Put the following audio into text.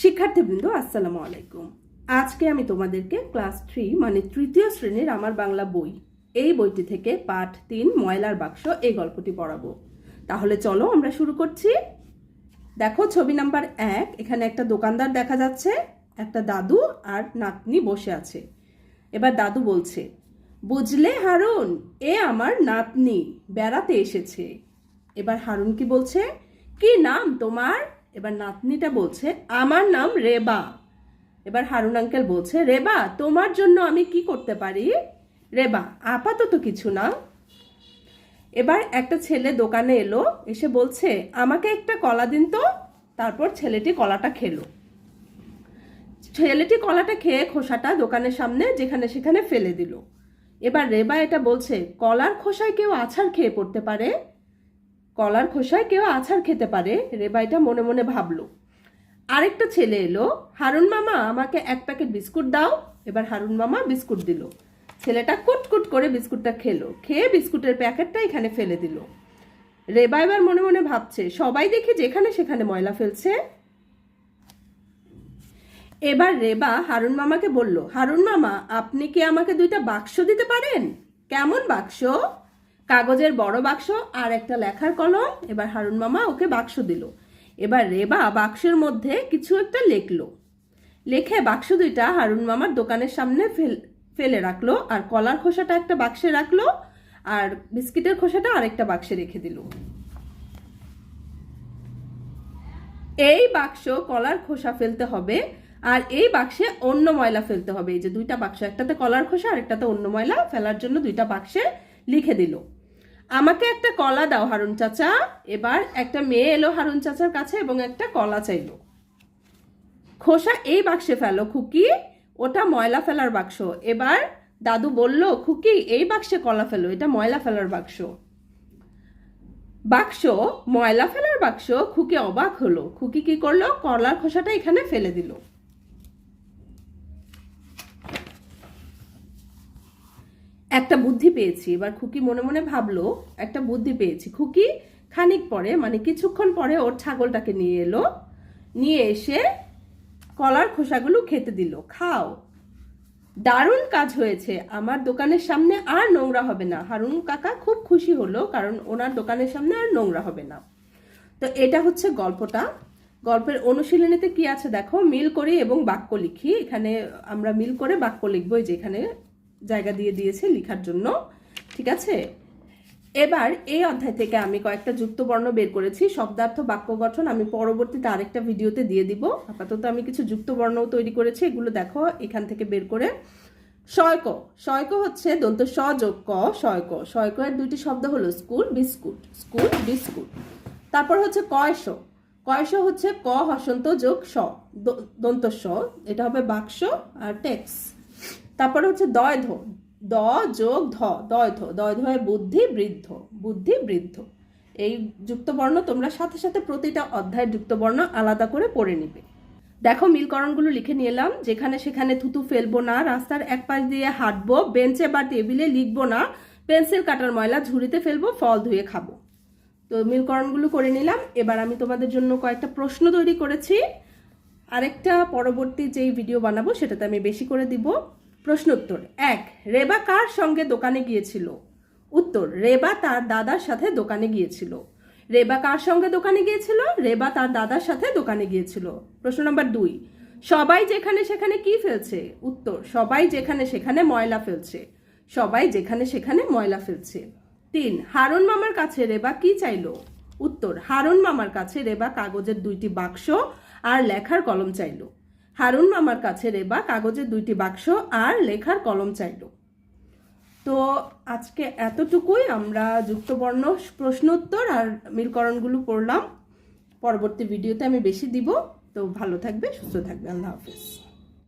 শিক্ষার্থীবৃন্দ আসসালামু আলাইকুম। আজকে আমি তোমাদেরকে ক্লাস 3 মানে তৃতীয় শ্রেণীর আমার বাংলা বই এই বইটি থেকে পাঠ 3 ময়লার বাক্স এই গল্পটি পড়াবো। তাহলে চলো আমরা শুরু করছি। দেখো ছবি নাম্বার 1, এখানে একটা দোকানদার দেখা যাচ্ছে, একটা দাদু আর নাতনি বসে আছে। এবার দাদু বলছে, বুঝলে হারুন, এ আমার নাতনি বেড়াতে এসেছে। এবার হারুন কি বলছে, কি নাম তোমার? এবার নাতনিটা বলছে, আমার নাম রেবা। এবার হারুন আঙ্কেল বলছে, রেবা তোমার জন্য আমি কি করতে পারি? রেবা, আপাতত কিছু না। এবার একটা ছেলে দোকানে এলো, এসে বলছে, আমাকে একটা কলা দিন তো। তারপর ছেলেটি কলাটা খেলো। ছেলেটি কলাটা খেয়ে খোসাটা দোকানের সামনে যেখানে সেখানে ফেলে দিল। এবার রেবা এটা বলছে, কলার খোসায় কেউ আছাড় খেয়ে পড়তে পারে? কলার খোসায় কেউ আছাড় খেতে পারে? রেবা এটা মনে মনে ভাবলো। আরেকটা ছেলে এলো, হারুন মামা আমাকে এক প্যাকেট বিস্কুট দাও। এবার হারুন মামা বিস্কুট দিল। ছেলেটা কুটকুট করে বিস্কুটটা খেলো, খেয়ে বিস্কুটের প্যাকেটটা এখানে ফেলে দিল। রেবা এবার মনে মনে ভাবছে, সবাই দেখি যেখানে সেখানে ময়লা ফেলছে। এবার রেবা হারুন মামাকে বলল, হারুন মামা আপনি কি আমাকে 2টা বাক্স দিতে পারেন? কেমন বাক্স? কাগজের বড় বাক্স আর একটা লেখার কলম। এবার হারুন মামা ওকে বাক্স দিল। এবার রেবা বাক্সের মধ্যে কিছু একটা লিখলো, লিখে বাক্স 2টা হারুন মামার দোকানের সামনে ফেলে রাখলো, আর কলার খোসাটা একটা বাক্সে রাখলো, আর বিস্কিটের খোসাটা আরেকটা বাক্সে রেখে দিল। এই বাক্স কলার খোসা ফেলতে হবে, আর এই বাক্সে অন্য ময়লা ফেলতে হবে। এই যে 2টা বাক্স, একটাতে কলার খোসা আর একটাতে অন্য ময়লা ফেলার জন্য 2টা বাক্সে লিখে দিল। আমাকে একটা কলা দাও হারুন চাচা। এবার একটা মেয়ে এলো হারুন চাচার কাছে এবং একটা কলা চাইলো। খোসা এই বাক্সে ফেলো খুকি, ওটা ময়লা ফেলার বাক্স। এবার দাদু বলল, খুকি এই বাক্সে কলা ফেলো, এটা ময়লা ফেলার বাক্স। বাক্স ময়লা ফেলার বাক্স। খুকি অবাক হলো। খুকি কি করলো? কলার খোসাটা এখানে ফেলে দিল। একটা বুদ্ধি পেয়েছি। এবার খুকি মনে মনে ভাবলো, একটা বুদ্ধি পেয়েছি। খুকি খানিক পরে মানে কিছুক্ষণ পরে ওর ছাগলটাকে নিয়ে এলো, নিয়ে এসে কলার খোসাগুলো খেতে দিল। খাও, দারুণ কাজ হয়েছে, আমার দোকানের সামনে আর নোংরা হবে না। হারুন কাকা খুব খুশি হলো, কারণ ওনার দোকানের সামনে আর নোংরা হবে না। তো এটা হচ্ছে গল্পটা। গল্পের অনুশীলনীতে কি আছে দেখো, মিল করি এবং বাক্য লিখি। এখানে আমরা মিল করে বাক্য লিখবো, যে এখানে জায়গা দিয়ে দিয়েছে লিখার জন্য, ঠিক আছে। এবার এই অধ্যায় থেকে আমি কয়েকটা যুক্ত বর্ণ বের করেছি, শব্দার্থ, বাক্য গঠন আমি পরবর্তীতে আরেকটা ভিডিওতে দিয়ে দিব। আপাতত আমি কিছু যুক্ত বর্ণও তৈরি করেছি, এগুলো দেখো এখান থেকে বের করে। শয়ক, শয়ক হচ্ছে দন্ত স যোগ ক, শয়ক। শয়ক এর 2টি শব্দ হলো স্কুল বিস্কুট, স্কুল বিস্কুট। তারপর হচ্ছে কয়শ, কয়শ হচ্ছে ক হসন্ত যোগ স, দন্ত স, এটা হবে বাক্স আর টেক্স। তারপরে হচ্ছে দয়ধ, দ যোগ ধ, দয়ধ, দয়ধ হয় বুদ্ধি বৃদ্ধ, বুদ্ধি বৃদ্ধ। এই যুক্তবর্ণ তোমরা সাথে সাথে প্রতিটা অধ্যায়ের যুক্তবর্ণ আলাদা করে পড়ে নিবে। দেখো মিলকরণগুলো লিখে নিয়ে এলাম। যেখানে সেখানে থুতু ফেলবো না, রাস্তার এক পাশ দিয়ে হাঁটবো, বেঞ্চে বা টেবিলে লিখবো না, পেন্সিল কাটার ময়লা ঝুড়িতে ফেলবো, ফল ধুয়ে খাবো। তো মিলকরণগুলো করে নিলাম। এবার আমি তোমাদের জন্য কয়েকটা প্রশ্ন তৈরি করেছি। আরেকটা পরবর্তী যেই ভিডিও বানাবো সেটাতে আমি বেশি করে দিব। প্রশ্ন উত্তর 1, রেবা কার সঙ্গে দোকানে গিয়েছিল? উত্তর, রেবা তার দাদার সাথে দোকানে গিয়েছিল। রেবা কার সঙ্গে দোকানে গিয়েছিল? রেবা তার দাদার সাথে দোকানে গিয়েছিল। প্রশ্ন নাম্বার 2, সবাই যেখানে সেখানে কি ফেলছে? উত্তর, সবাই যেখানে সেখানে ময়লা ফেলছে। সবাই যেখানে সেখানে ময়লা ফেলছে। 3, হারুন মামার কাছে রেবা কি চাইলো? উত্তর, হারুন মামার কাছে রেবা কাগজের 2টি বাক্স আর লেখার কলম চাইলো। হারুন মামার কাছে রেবা কাগজের 2টি বাক্স আর লেখার কলম চাইল। তো আজকে এতটুকুই। আমরা যুক্তবর্ণ, প্রশ্ন উত্তর আর মিলকরণগুলো পড়লাম। পরবর্তী ভিডিওতে আমি বেশি দিব। তো ভালো থাকবে, সুস্থ থাকবে। আল্লাহ হাফেজ।